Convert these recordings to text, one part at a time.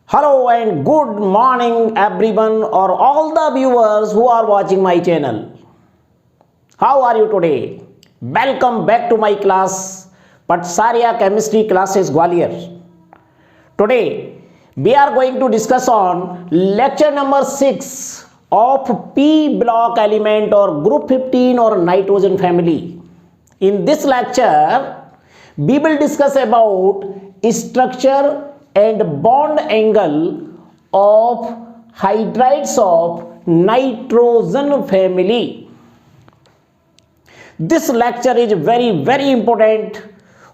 Hello and good morning everyone or all the viewers who are watching my channel. How are you today? Welcome back to my class Patsarya Chemistry Classes Gwalior. Today we are going to discuss on lecture number 6 of P block element or group 15 or nitrogen family. In this lecture we will discuss about structure and bond angle of hydrides of nitrogen family. This lecture is very important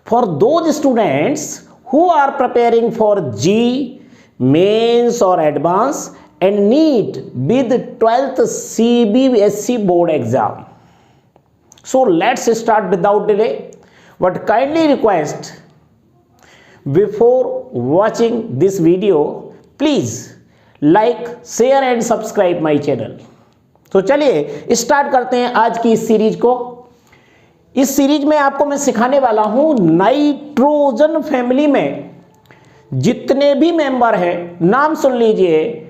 for those students who are preparing for G, mains or advanced and NEET with 12th CBSE board exam. So let's start without delay. But kindly request, before watching this video, please like, share and subscribe my channel. तो चलिए start करते हैं आज की इस series को. इस series में आपको मैं सिखाने वाला हूं नाइट्रोजन फैमिली में जितने भी मेंबर हैं, नाम सुन लीजिए.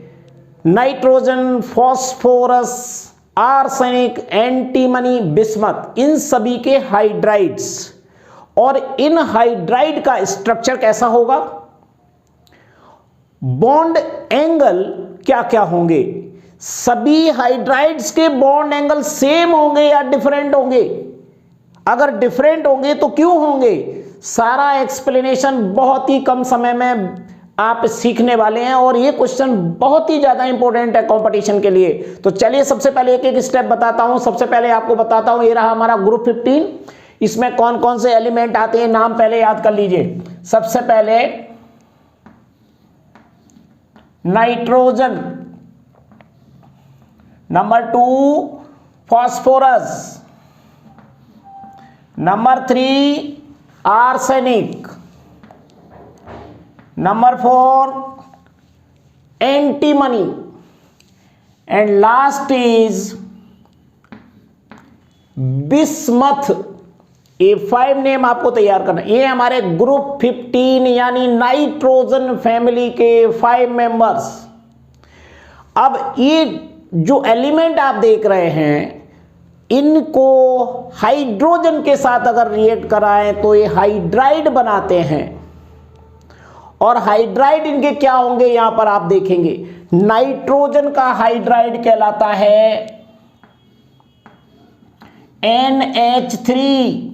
Nitrogen, phosphorus, arsenic, antimony, bismuth, इन सभी के हाइड्राइड्स और इन हाइड्राइड का स्ट्रक्चर कैसा होगा, बॉन्ड एंगल क्या क्या होंगे, सभी हाइड्राइड्स के बॉन्ड एंगल सेम होंगे या डिफरेंट होंगे, अगर डिफरेंट होंगे तो क्यों होंगे, सारा एक्सप्लेनेशन बहुत ही कम समय में आप सीखने वाले हैं और ये क्वेश्चन बहुत ही ज्यादा इंपॉर्टेंट है कंपटीशन के लिए. तो चलिए सबसे पहले एक एक स्टेप बताता हूं. सबसे पहले आपको बताता हूं, ये रहा हमारा ग्रुप 15. इसमें कौन कौन से एलिमेंट आते हैं, नाम पहले याद कर लीजिए. सबसे पहले nitrogen, number 2 phosphorus, number 3 arsenic, number 4 antimony and last is bismuth. ये 5 नेम आपको तैयार करना. ये हमारे ग्रुप 15 यानी नाइट्रोजन फैमिली के 5 मेंबर्स. अब ये जो एलिमेंट आप देख रहे हैं, इनको हाइड्रोजन के साथ अगर रिएक्ट कराएं तो ये हाइड्राइड बनाते हैं. और हाइड्राइड इनके क्या होंगे यहां पर आप देखेंगे. नाइट्रोजन का हाइड्राइड कहलाता है NH3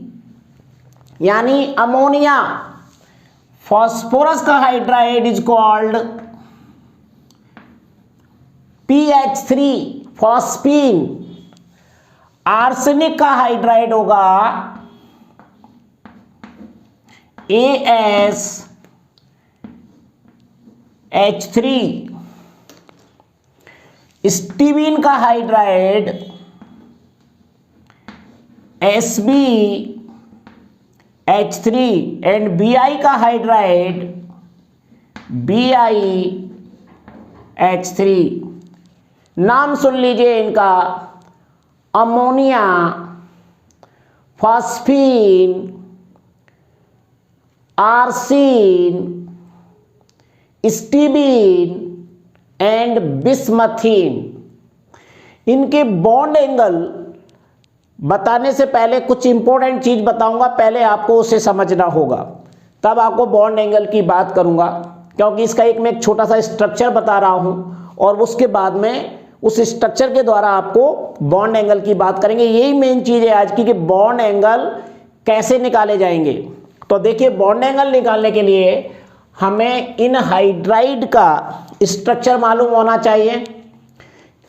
यानी अमोनिया. फॉस्फोरस का hydride is called PH3 phosphine. Arsenic का हाइड्राइड होगा AsH3. स्टीविन का हाइड्राइड SbH3 एंड Bi का हाइड्राइड BiH3. नाम सुन लीजिए इनका, अमोनिया, फॉस्फीन, आर्सीन, स्टीबिन एंड बिस्मथीन. इनके बॉन्ड एंगल बताने से पहले कुछ इंपॉर्टेंट चीज बताऊंगा, पहले आपको उसे समझना होगा, तब आपको बॉन्ड एंगल की बात करूंगा. क्योंकि इसका मैं एक छोटा सा स्ट्रक्चर बता रहा हूं और उसके बाद में उस स्ट्रक्चर के द्वारा आपको बॉन्ड एंगल की बात करेंगे. यही मेन चीज है आज की कि बॉन्ड एंगल कैसे निकाले जाएंगे. तो देखिए, बॉन्ड एंगल निकालने के लिए हमें इन हाइड्राइड का स्ट्रक्चर मालूम होना चाहिए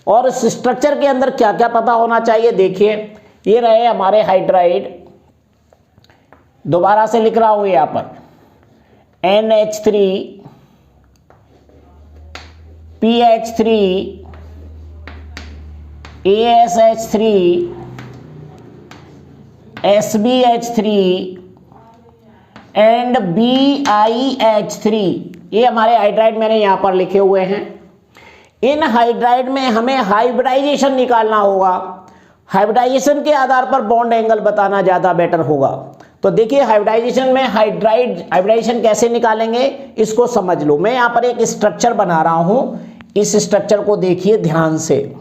और इस स्ट्रक्चर के अंदर क्या क्या पता होना चाहिए. देखिए, ये रहे हमारे हाइड्राइड. दोबारा से लिख रहा हूं यहां पर NH3, PH3, AsH3, SbH3 and BiH3. ये हमारे हाइड्राइड मैंने यहां पर लिखे हुए हैं. इन हाइड्राइड में हमें हाइब्रिडाइजेशन निकालना होगा. हाइब्रिडाइजेशन के आधार पर बॉन्ड एंगल बताना ज्यादा बेटर होगा. तो देखिए हाइब्रिडाइजेशन में हाइब्रिडाइजेशन कैसे निकालेंगे इसको समझ लो। मैं यहां पर एक स्ट्रक्चर बना रहा हूं, इस स्ट्रक्चर को देखिए ध्यान से।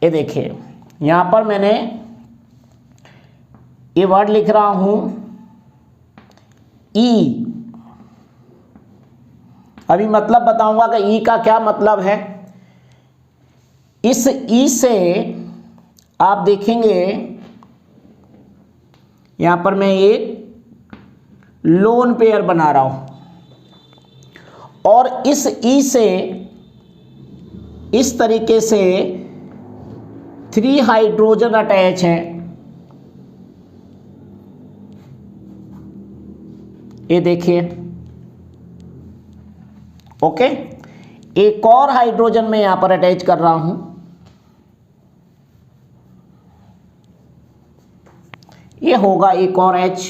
ये देखिए यहां पर मैंने ये वर्ड लिख रहा हूं ई। अभी मतलब बताऊंगा कि ई का क्या मतलब है। इस ई से आप देखेंगे यहां पर मैं एक लोन पेयर बना रहा हूं और इस ई से इस तरीके से 3 हाइड्रोजन अटैच हैं। ये देखिए ओके, एक और हाइड्रोजन मैं यहां पर अटैच कर रहा हूं। ये होगा एक और H।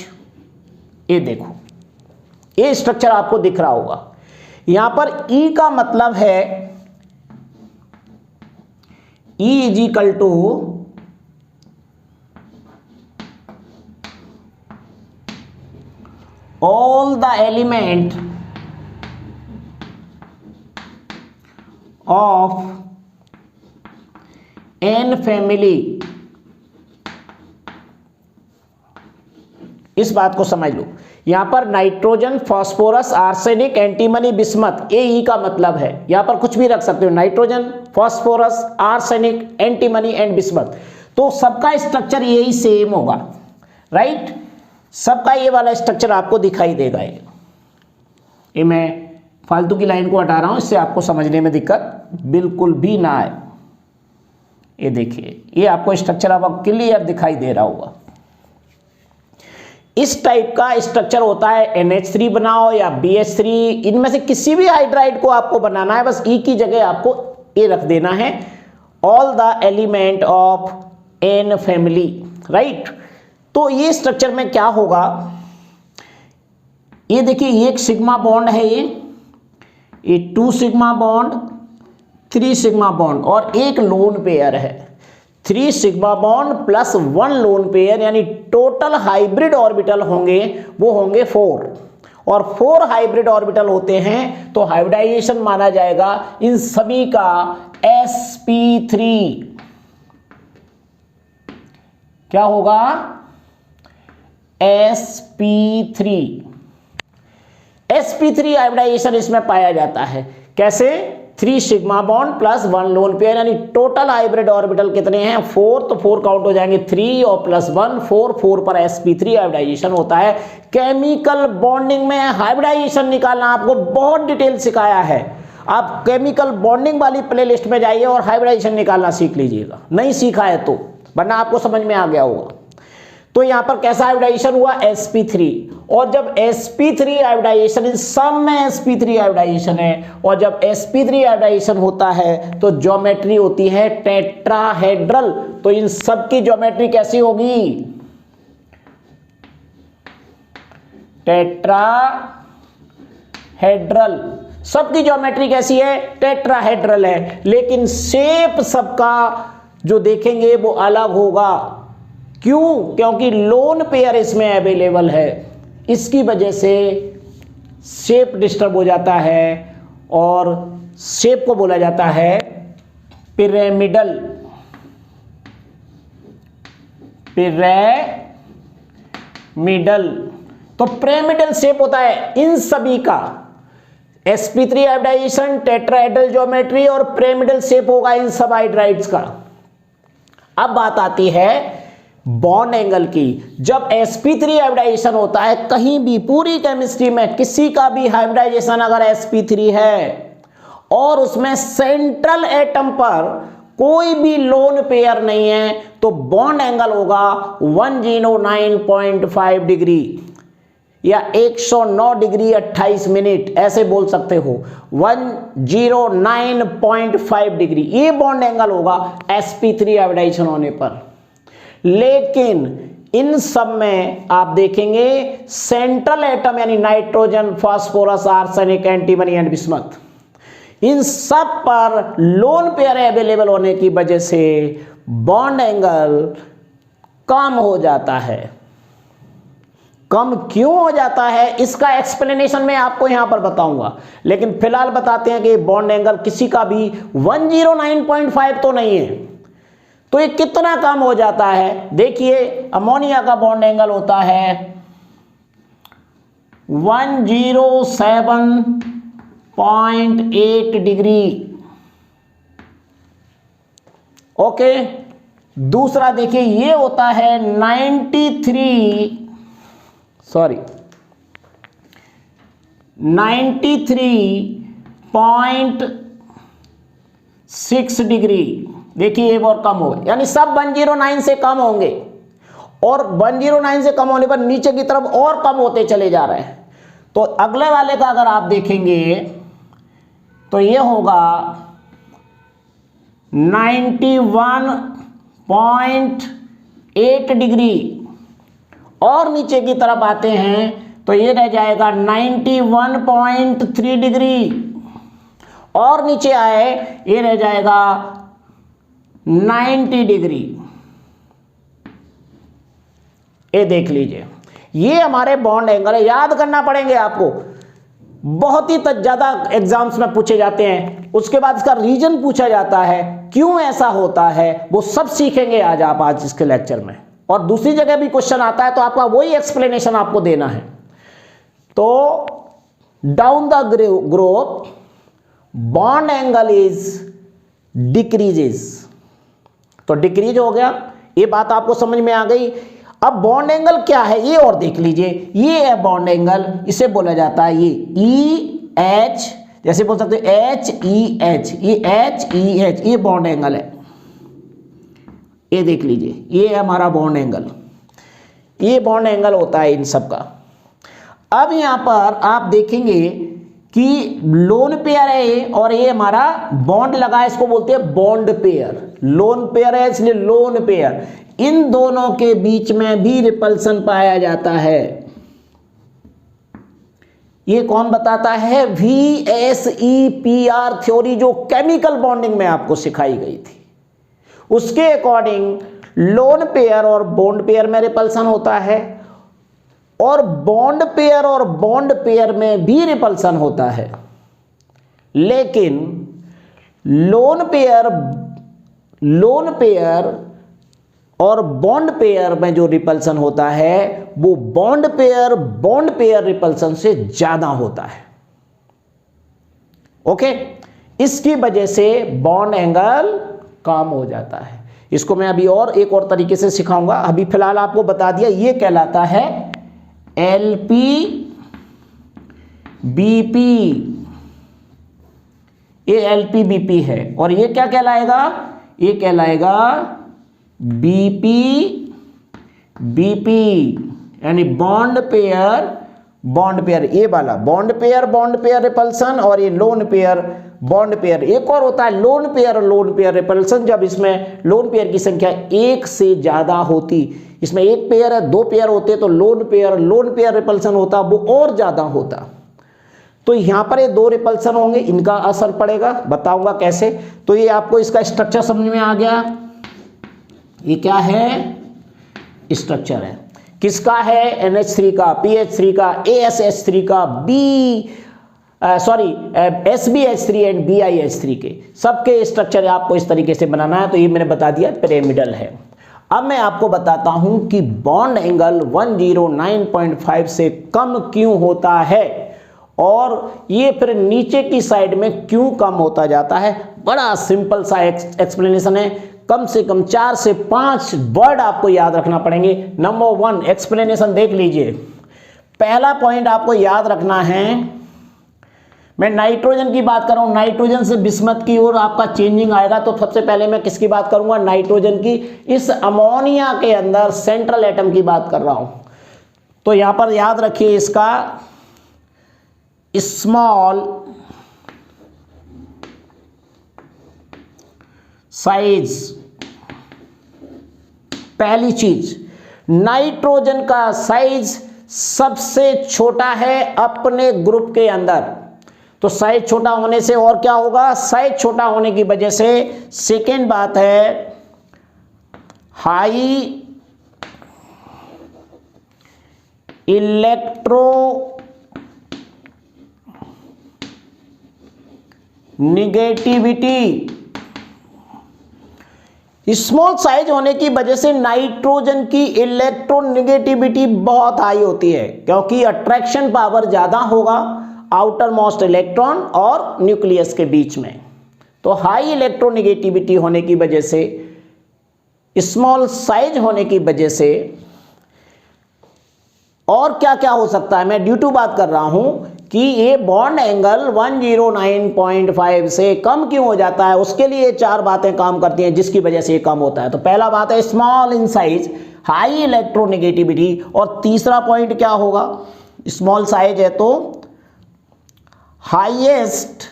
ये देखो ये स्ट्रक्चर आपको दिख रहा होगा। यहां पर E का मतलब है E is equal to all the element of N family. इस बात को समझ लो, यहां पर nitrogen, phosphorus, arsenic, antimony, bismuth, ये ई का मतलब है। यहां पर कुछ भी रख सकते हो, nitrogen, phosphorus, arsenic, antimony and bismuth. तो सबका स्ट्रक्चर यही सेम होगा, राइट। सबका ये वाला स्ट्रक्चर आपको दिखाई देगा। ये मैं फालतू की लाइन को हटा रहा हूं, इससे आपको समझने में दिक्कत बिल्कुल भी ना आए। ये देखिए ये आपको स्ट्रक्चर अब क्लियर दिखाई दे रहा होगा। इस टाइप का स्ट्रक्चर होता है। NH3 बनाओ या BH3, इनमें से किसी भी हाइड्राइड को आपको बनाना है, बस E की जगह आपको ए रख देना है। All the element of N family, right. तो ये स्ट्रक्चर में क्या होगा, ये देखिए एक सिग्मा बॉन्ड है, ये 2 सिग्मा बॉन्ड, 3 सिग्मा बॉन्ड और एक लोन पेयर है। 3 sigma bond plus 1 lone pair, यानी टोटल हाइब्रिड ऑर्बिटल होंगे वो होंगे 4। और 4 हाइब्रिड ऑर्बिटल होते हैं तो हाइब्रिडाइजेशन माना जाएगा इन सभी का sp3। क्या होगा, sp3। sp3 हाइब्रिडाइजेशन इसमें पाया जाता है। कैसे, 3 sigma bond plus 1 lone pair, यानी टोटल हाइब्रिड ऑर्बिटल कितने हैं 4, तो 4 काउंट हो जाएंगे 3 और प्लस 1 4 पर sp3 हाइब्रिडाइजेशन होता है। केमिकल बॉन्डिंग में हाइब्रिडाइजेशन निकालना आपको बहुत डिटेल सिखाया है। आप केमिकल बॉन्डिंग वाली प्लेलिस्ट में जाइए और हाइब्रिडाइजेशन निकालना सीख लीजिएगा, नहीं सीखा है तो, वरना आपको समझ में आ गया होगा। तो यहां पर कैसा हाइब्रिडाइजेशन हुआ, sp3। और जब sp3 हाइब्रिडाइजेशन, इन सब में sp3 हाइब्रिडाइजेशन है, और जब sp3 हाइब्रिडाइजेशन होता है तो ज्योमेट्री होती है टेट्राहेड्रल। तो इन सब की ज्योमेट्री कैसी होगी, टेट्राहेड्रल। सबकी ज्योमेट्री कैसी है, टेट्राहेड्रल है, लेकिन शेप सबका जो देखेंगे वो अलग होगा। क्यों, क्योंकि लोन पेयर इसमें अवेलेबल है, इसकी वजह से शेप डिस्टर्ब हो जाता है और शेप को बोला जाता है पिरामिडल। तो पिरामिडल शेप होता है इन सभी का। sp3 हाइब्रिडाइजेशन, टेट्राहेड्रल ज्योमेट्री और पिरामिडल शेप होगा इन सब हाइड्राइड्स का। अब बात आती है बॉन्ड एंगल की। जब sp3 हाइब्रिडाइजेशन होता है कहीं भी, पूरी केमिस्ट्री में किसी का भी हाइब्रिडाइजेशन अगर sp3 है और उसमें सेंट्रल एटम पर कोई भी लोन पेयर नहीं है, तो बॉन्ड एंगल होगा 109.5 डिग्री या 109 डिग्री 28 मिनट, ऐसे बोल सकते हो। 109.5 डिग्री ये बॉन्ड एंगल होगा sp3 हाइब्रिडाइजेशन होने पर। लेकिन इन सब में आप देखेंगे सेंट्रल एटम यानी nitrogen, phosphorus, arsenic, antimony and bismuth, इन सब पर लोन पेयर अवेलेबल होने की वजह से बॉन्ड एंगल कम हो जाता है। कम क्यों हो जाता है इसका एक्सप्लेनेशन मैं आपको यहां पर बताऊंगा, लेकिन फिलहाल बताते हैं कि बॉन्ड एंगल किसी का भी 109.5 तो नहीं है, तो ये कितना कम हो जाता है। देखिए अमोनिया का बॉन्ड एंगल होता है 107.8 डिग्री। ओके, दूसरा देखिए ये होता है 93.6 डिग्री। देखिए एक और कम हो गए, यानी सब 109 से कम होंगे, और 109 से कम होने पर नीचे की तरफ और कम होते चले जा रहे हैं। तो अगले वाले का अगर आप देखेंगे तो ये होगा 91.8 डिग्री, और नीचे की तरफ आते हैं तो ये रह जाएगा 91.3 डिग्री, और नीचे आए ये रह जाएगा 90 डिग्री। ये देख लीजिए, ये हमारे बॉन्ड एंगल है। याद करना पड़ेंगे आपको, बहुत ही ज्यादा एग्जाम्स में पूछे जाते हैं। उसके बाद इसका रीजन पूछा जाता है, क्यों ऐसा होता है, वो सब सीखेंगे आज इसके लेक्चर में। और दूसरी जगह भी क्वेश्चन आता है तो आपका वही एक्सप्लेनेशन आपको देना है। तो down the growth bond angle is decreases, तो डिक्रीज हो गया, ये बात आपको समझ में आ गई। अब बॉन्ड एंगल क्या है ये और देख लीजिए, ये है बॉन्ड एंगल, इसे बोला जाता है ये EH, जैसे बोल सकते HEH, ये HEH, ये बॉन्ड एंगल है। ये देख लीजिए, ये है हमारा बॉन्ड एंगल, ये बॉन्ड एंगल होता है इन सब का। अब यहां पर आप देखेंगे कि लोन पेयर है ये, और ये हमारा बॉन्ड लगा है, इसको बोलते हैं बॉन्ड पेयर। लोन पेयर है इसलिए लोन पेयर। इन दोनों के बीच में भी रिपल्सन पाया जाता है। ये कौन बताता है? VSEPR थ्योरी, जो केमिकल बॉन्डिंग में आपको सिखाई गई थी, उसके अकॉर्डिंग लोन पेयर और बॉन्ड पेयर में रिपल्सन होता है, और बॉन्ड पेयर और बॉन्ड पेयर में भी रिपल्सन होता है। लेकिन लोन पेयर और बॉन्ड पेयर में जो रिपल्सन होता है वो बॉन्ड पेयर रिपल्सन से ज्यादा होता है। ओके, इसकी वजह से बॉन्ड एंगल कम हो जाता है। इसको मैं अभी और एक और तरीके से सिखाऊंगा, अभी फिलहाल आपको बता दिया। ये कहलाता है LPBP, ये LPBP है, और ये क्या कहलाएगा? ये कहलाएगा BP, यानी बॉन्ड पेयर, ये वाला बॉन्ड पेयर रिपल्सन, और ये लोन पेयर बॉन्ड पेयर। एक और होता है लोन पेयर रिपल्सन, जब इसमें लोन पेयर की संख्या एक से ज्यादा होती, इसमें एक पेयर है, दो पेयर होते तो लोन पेयर रिपल्सन होता, वो और ज्यादा होता। तो यहां पर ये दो रिपल्सन होंगे, इनका असर पड़ेगा, बताऊंगा कैसे। तो ये आपको इसका स्ट्रक्चर समझ में आ गया। ये क्या है? स्ट्रक्चर है, किसका है? NH3 का, PH3 का, ASH3 का, SbH3 एंड BiH3 के, सबके स्ट्रक्चर आपको इस तरीके से बनाना है। तो ये मैंने बता दिया पिरामिडल है। अब मैं आपको बताता हूं कि बॉन्ड एंगल 109.5 से कम क्यों होता है, और ये फिर नीचे की साइड में क्यों कम होता जाता है। बड़ा सिंपल सा एक्सप्लेनेशन है, कम से कम 4 से 5 वर्ड आपको याद रखना पड़ेंगे। नंबर 1 एक्सप्लेनेशन देख लीजिए। पहला पॉइंट आपको याद रखना है, मैं नाइट्रोजन की बात कर रहा हूं, नाइट्रोजन से बिस्मथ की ओर आपका चेंजिंग आएगा। तो सबसे पहले मैं किसकी बात करूंगा? नाइट्रोजन की। इस अमोनिया के अंदर सेंट्रल एटम की बात कर रहा हूं। तो यहां पर याद रखिए इसका स्मॉल साइज। पहली चीज, नाइट्रोजन का साइज सबसे छोटा है अपने ग्रुप के अंदर। तो साइज छोटा होने से और क्या होगा? साइज छोटा होने की वजह से सेकेंड बात है high electro negativity, small size होने की वजह से नाइट्रोजन की इलेक्ट्रोनिगेटिविटी बहुत हाई होती है, क्योंकि अट्रैक्शन पावर ज्यादा होगा आउटर मोस्ट इलेक्ट्रॉन और न्यूक्लियस के बीच में। तो हाई इलेक्ट्रोनिगेटिविटी होने की वजह से, स्मॉल साइज होने की वजह से, और क्या क्या हो सकता है, मैं ड्यू टू बात कर रहा हूं कि ये बॉन्ड एंगल 109.5 से कम क्यों हो जाता है, उसके लिए 4 बातें काम करती हैं जिसकी वजह से ये कम होता है। तो पहला बात है small in size, high electronegativity, और तीसरा पॉइंट क्या होगा, स्मॉल साइज है तो highest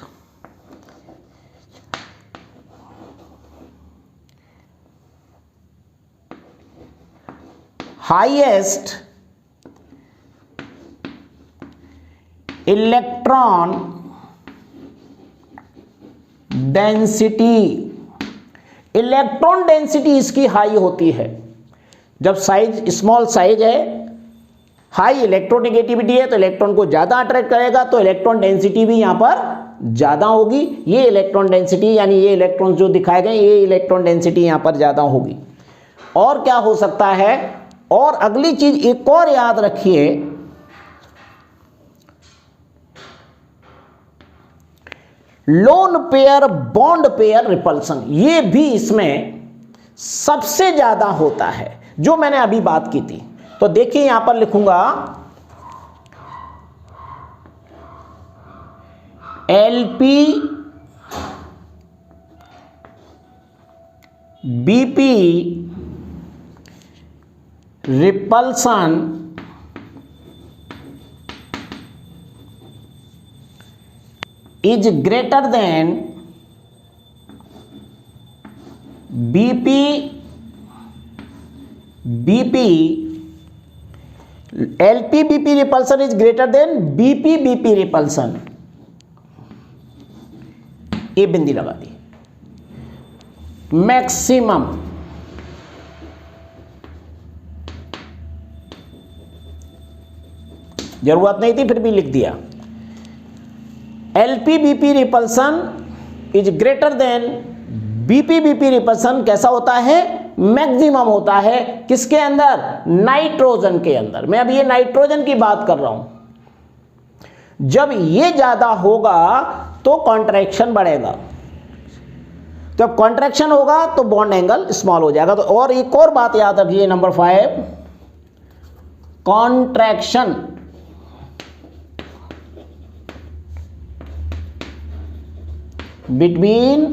electron density, electron density इसकी हाई होती है। जब साइज स्मॉल साइज है, हाई इलेक्ट्रोनिगेटिविटी है, तो इलेक्ट्रॉन को ज्यादा अट्रैक्ट करेगा, तो इलेक्ट्रॉन डेंसिटी भी यहां पर ज्यादा होगी। ये इलेक्ट्रॉन डेंसिटी यानी ये इलेक्ट्रॉन जो दिखाए गए, ये इलेक्ट्रॉन डेंसिटी यहां पर ज्यादा होगी। और क्या हो सकता है, और अगली चीज एक और याद रखिए, lone pair bond pair repulsion, ये भी इसमें सबसे ज्यादा होता है, जो मैंने अभी बात की थी। तो देखिए यहां पर लिखूंगा LP BP repulsion is greater than BP LP BP repulsion is greater than BP BP repulsion, ये बिंदी लगा दी। मैक्सिमम जरूरत नहीं थी फिर भी लिख दिया। LP BP repulsion is greater than BP BP repulsion कैसा होता है, मैक्सिमम होता है। किसके अंदर, नाइट्रोजन के अंदर। मैं अब ये नाइट्रोजन की बात कर रहा हूं। जब ये ज्यादा होगा तो कॉन्ट्रैक्शन बढ़ेगा, जब कॉन्ट्रैक्शन होगा तो बॉन्ड एंगल स्मॉल हो जाएगा। तो और एक और बात याद रखिए, number 5, contraction between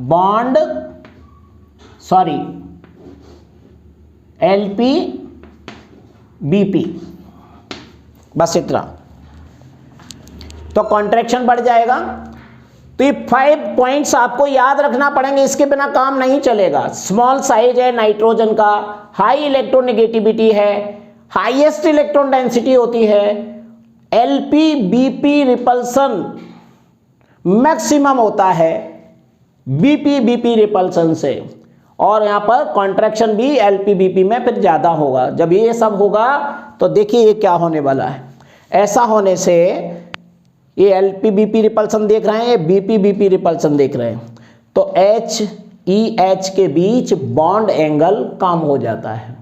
bond LP BP, बस इतना। तो कॉन्ट्रैक्शन बढ़ जाएगा। तो ये 5 पॉइंट्स आपको याद रखना पड़ेंगे, इसके बिना काम नहीं चलेगा। स्मॉल साइज है नाइट्रोजन का, हाई इलेक्ट्रोनिगेटिविटी है, हाईएस्ट इलेक्ट्रॉन डेंसिटी होती है, एलपी बीपी रिपल्सन मैक्सिमम होता है बीपी बीपी रिपल्सन से, और यहां पर कॉन्ट्रैक्शन भी एलपी बीपी में फिर ज्यादा होगा। जब ये सब होगा तो देखिए ये क्या होने वाला है। ऐसा होने से ये एलपी बीपी रिपल्सन देख रहे हैं, ये बीपी बीपी रिपल्सन देख रहे हैं, तो एच ई एच के बीच बॉन्ड एंगल कम हो जाता है।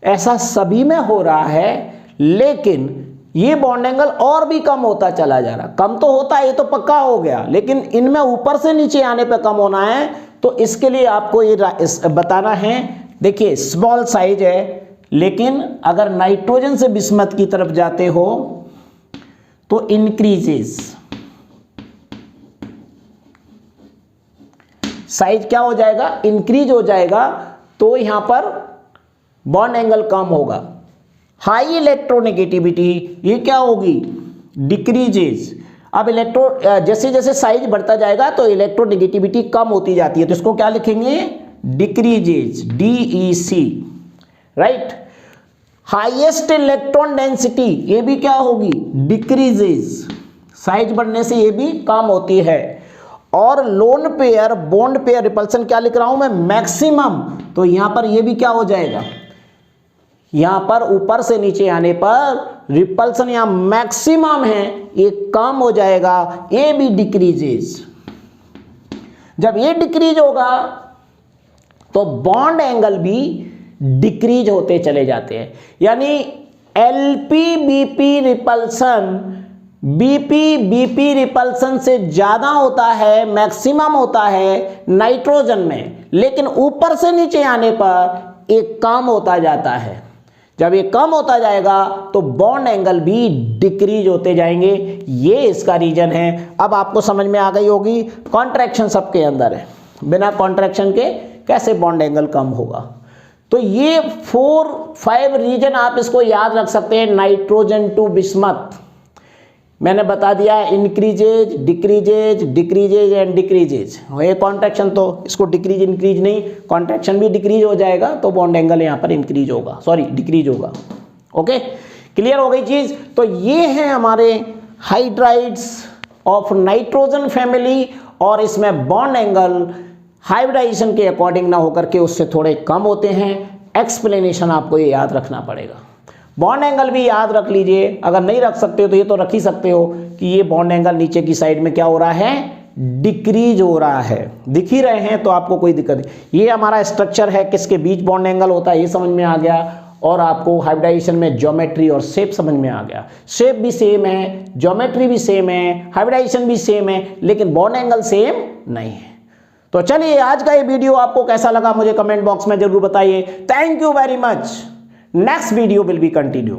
ऐसा सभी में हो रहा है, लेकिन ये बॉन्ड एंगल और भी कम होता चला जा रहा। कम तो होता है, ये तो पक्का हो गया, लेकिन इनमें ऊपर से नीचे आने पे कम होना है। तो इसके लिए आपको ये बताना है। देखिए स्मॉल साइज है, लेकिन अगर नाइट्रोजन से बिस्मथ की तरफ जाते हो तो इंक्रीजेस, साइज क्या हो जाएगा, इंक्रीज हो जाएगा। तो यहां पर बॉन्ड एंगल कम होगा। हाई इलेक्ट्रोनेगेटिविटी ये क्या होगी, डिक्रीजेस। अब जैसे जैसे साइज बढ़ता जाएगा तो इलेक्ट्रोनेगेटिविटी कम होती जाती है, तो इसको क्या लिखेंगे, decreases, DEC, right. Highest electron density, ये भी क्या होगी, डिक्रीजेज, साइज बढ़ने से ये भी कम होती है। और lone pair bond pair repulsion क्या लिख रहा हूं मैं, मैक्सिमम, तो यहां पर ये भी क्या हो जाएगा, यहां पर ऊपर से नीचे आने पर रिपल्सन यहां मैक्सिमम है, ये कम हो जाएगा, ये भी डिक्रीजेज। जब ये डिक्रीज होगा तो बॉन्ड एंगल भी डिक्रीज होते चले जाते हैं। यानी LP BP repulsion, BP repulsion से ज्यादा होता है, मैक्सिमम होता है नाइट्रोजन में, लेकिन ऊपर से नीचे आने पर एक कम होता जाता है। जब ये कम होता जाएगा तो बॉन्ड एंगल भी डिक्रीज होते जाएंगे, ये इसका रीजन है। अब आपको समझ में आ गई होगी, कॉन्ट्रैक्शन सबके अंदर है, बिना कॉन्ट्रैक्शन के कैसे बॉन्ड एंगल कम होगा। तो ये 4-5 रीजन आप इसको याद रख सकते हैं नाइट्रोजन टू बिस्मथ। मैंने बता दिया increases, decreases, decreases and decreases. ये कॉन्ट्रैक्शन तो इसको डिक्रीज इंक्रीज नहीं, कॉन्ट्रैक्शन भी डिक्रीज हो जाएगा तो बॉन्ड एंगल यहाँ पर इंक्रीज होगा, सॉरी डिक्रीज होगा। ओके, क्लियर हो गई चीज। तो ये हैं हमारे हाइड्राइड्स ऑफ नाइट्रोजन फैमिली, और इसमें बॉन्ड एंगल हाइब्रिडाइजेशन के अकॉर्डिंग ना होकर के उससे थोड़े कम होते हैं। एक्सप्लेनेशन आपको ये याद रखना पड़ेगा। बॉन्ड एंगल भी याद रख लीजिए, अगर नहीं रख सकते हो तो ये तो रख ही सकते हो कि ये बॉन्ड एंगल नीचे की साइड में क्या हो रहा है, डिक्रीज हो रहा है। दिख ही रहे हैं तो आपको कोई दिक्कत नहीं। ये हमारा स्ट्रक्चर है, किसके बीच बॉन्ड एंगल होता है ये समझ में आ गया, और आपको हाइब्रिडाइजेशन में ज्योमेट्री और शेप समझ में आ गया। शेप भी सेम है, ज्योमेट्री भी सेम है, हाइब्रिडाइजेशन भी सेम है, लेकिन बॉन्ड एंगल सेम नहीं है। तो चलिए, आज का ये वीडियो आपको कैसा लगा मुझे कमेंट बॉक्स में जरूर बताइए। Thank you very much. Next video will be continue.